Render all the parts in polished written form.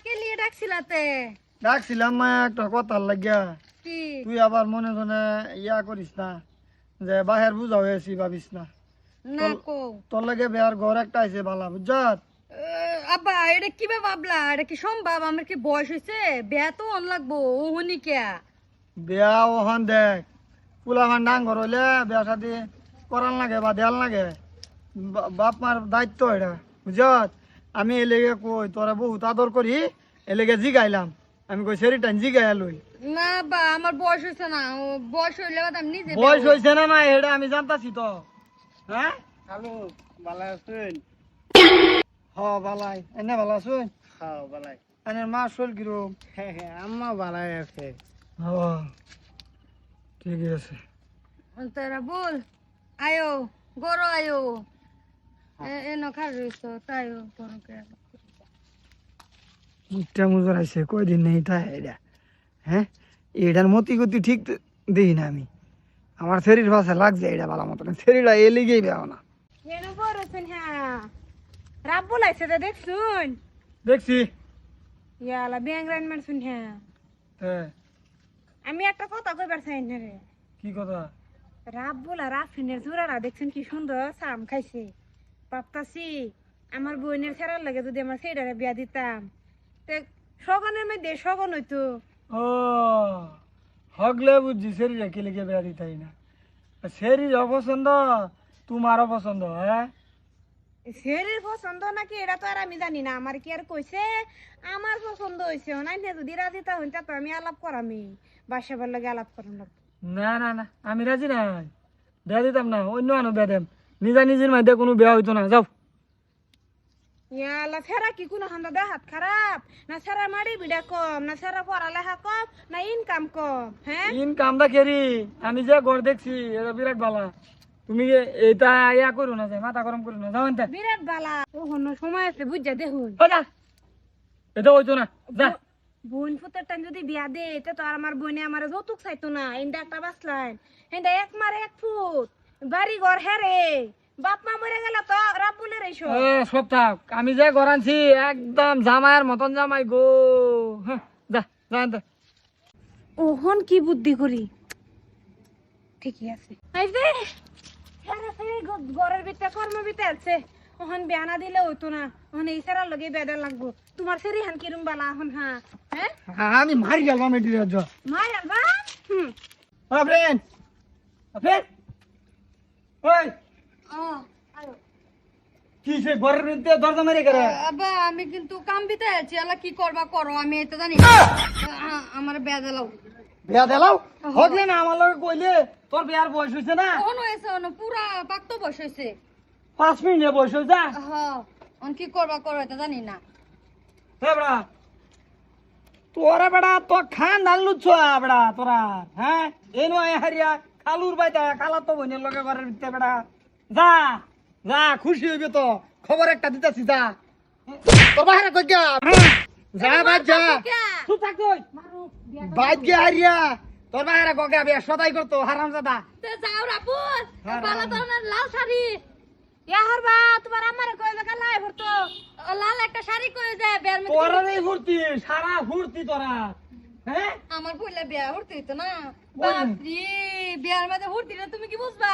কে লিয়ে ডাকছিলাতে? ডাকছিলাম মা একটা কথা লাগিয়া। কি? তুই আবার মনে মনে ইয়া করিস না যে বাহির বুঝা হয়েছি ভাবিস না। না কো। তোর লাগে বেয়ার ঘর একটা আছে বালা বুঝছত। আব্বা এটা কি ভাবলা? এটা কি সম্ভব? আমার কি বয়স হয়েছে? বিয়া তো অন লাগবো ওহনি কে? বেয়া ওখান দেখ পুলামান ডাঙ্গর হইলে বেয়া সাথে করান লাগে বা দেয়াল লাগে। বাপ মার দায়িত্ব এটা বুঝছত। আমি এলেগে কই তোরা বহুত আদর করি এলেগে জিগাইলাম। আমি কই সেরিটান জিগাইয়া লই। না বা আমার বয়স হয়েছে না। বয়স হইলে আমি নিজে বয়স হয়েছে না না এটা আমি জানতাছি তো। হ্যাঁ হ্যালো ভালো আছেন? হ বালাই এনে ভালো আছুন? হ্যাঁ ভালাই। এনে মা শোল কিরম? হ্যাঁ হ্যাঁ আম্মা ভালাই আছে। হ ঠিক আছে। তোরা বল আয়ো গরো আয়ো এ নখার রইছ তাইও গরো কে। মুখটা মুজর আছে কয়দিন নেই তাই এটা। হ্যাঁ এটার মতি গতি ঠিক দিই না আমি। আমার শরীর ভাষা লাগছে এটা ভালো মতন শরীরটা এ লিগেই বেও না। কেন বড়ছেন? হ্যাঁ রাব বলাইছে তো দেখছুন। দেখছি। ইয়ালা ব্যাংরান মারছুন। হ্যাঁ হ্যাঁ আমি একটা কথা কইবার চাই না রে। কি কথা? রাব বলা রাফিনের জোড়ারা দেখছেন কি সুন্দর সাম খাইছে। ভাবতাছি আমার বোনের ছেড়ার লাগে যদি আমার সেইটারে বিয়া দিতাম তে সগনের মধ্যে সগন হইতো। ও হগলে বুঝছি শরীরে কে লিগে বেড়া দিতাই না। শরীর অপছন্দ তোমারও পছন্দ। হ্যাঁ শরীর পছন্দ নাকি এটা তো আর আমি জানি না। আমার কি আর কইছে আমার পছন্দ হয়েছে নাই না। যদি রাজি তা হইতা তো আমি আলাপ করামি বাসাবার লাগে আলাপ করাম লাগতো। না না না আমি রাজি নাই। বেয়া দিতাম না অন্য আনো বেয়া দেম। নিজা নিজের মধ্যে কোনো বেয়া হইতো না। যাও। ইয়ালা ছেড়া কি কোনো হান্দা দে হাত খারাপ না? ছেড়া মারি বিড়া কম না? ছেড়া পড়ালেখা কম না? ইনকাম কম? হ্যাঁ ইনকামটা কেরি আমি যে ঘর দেখছি এটা বিরাট ভালো। তুমি এটা ইয়া করো না যে মাথা গরম করো না। যাও এনতে। বিরাট বালা ও হন সময় আছে বুঝা দেখুন। ও যা এটা হইতো না। যা বোন ফুতের টাইম যদি বিয়া দে এটা তো আর আমার বোনে আমার যৌতুক চাইতো না। ইন্দা একটা বাসলাইন ইন্দা এক মারে 1 ফুট বাড়ি ঘর হেরে বাপ মা মরে গেল তো রাবুলের এইসব। সব থাক আমি যে ঘর আনছি একদম জামাইয়ের মতন জামাই গো। হ্যাঁ, যা যা এনতে। ওহন কি বুদ্ধি করি। ঠিকই আছে এই যে হেরে ফেরে ঘরের ভিতরে কর্ম ভিতরে আছে। ওহন বিয়া না দিলে হইতো না। ওহন এই সারা লগে বেদা লাগবো। তোমার সেরি হান কিরম বালা হন? হ্যাঁ আমি মারি গেলাম এটি রাজ্য। মার আলবা। ফ্রেন্ড ফ্রেন্ড ওই ও আয়ো কি সে ঘরের ভিতরে দরজা মেরে করে? আব্বা আমি কিন্তু কাম ভিতরে আছি। আল্লাহ কি করবা করো আমি এটা জানি। আমার বিয়া দিলাও। বিয়া দিলাও হগলে না আমার লগে কইলে তোর বিয়ার বয়স হইছে না। কোন হয়েছে পুরা পাক্ত বয়স হয়েছে। 5 মিনিটে বয়স হই যা। হ্যাঁ কি করবা করো এটা জানি না। হে বড়া তোরা বড়া তো খান ডাল লুচ্ছ বড়া তোরা। হ্যাঁ এনো আয় হারিয়া খালুর বাইতা খালা তো বইনের লগে ঘরের ভিতরে বড়া। যা যা খুশি হইবে তো খবর একটা দিতেছি। যা তোর বাইরে কই গা। যা বাদ যা তুই থাক কই বাইদ গে হারিয়া তোর বাইরে গগা বিয়া সদাই করতো হারামজাদা। তে যাও রাপুত হ্যাঁ, বালা রাম। ধরনের লাল শাড়ি ইয়া হরবা তোমার আমারে কই জায়গা লাই ভরতো লাল একটা শাড়ি কই যায় বিয়ার মধ্যে। তোরা নেই ফুর্তি সারা ফুর্তি তোরা। হ্যাঁ আমার বইলে বিয়া হরতে হইতো না। ওই। বাপরে বিয়ার মধ্যে হরতি না তুমি কি বুঝবা?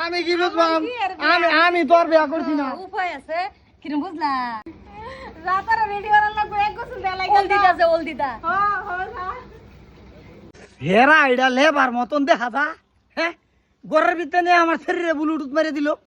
আমি কি বুঝলাম? আমার কি আর বিয়া? আমি তোর বিয়া করছি না। উপায় আছে কিরম বুঝলা? যা পারা রেডি করার লাগবে এক গোসল দেয়া লাগে। ওল দিদা হেরা এটা লেবার মতন দেখা যা। হ্যাঁ ঘরের ভিতরে নিয়ে আমার শরীরে ব্লুটুথ মেরে দিল।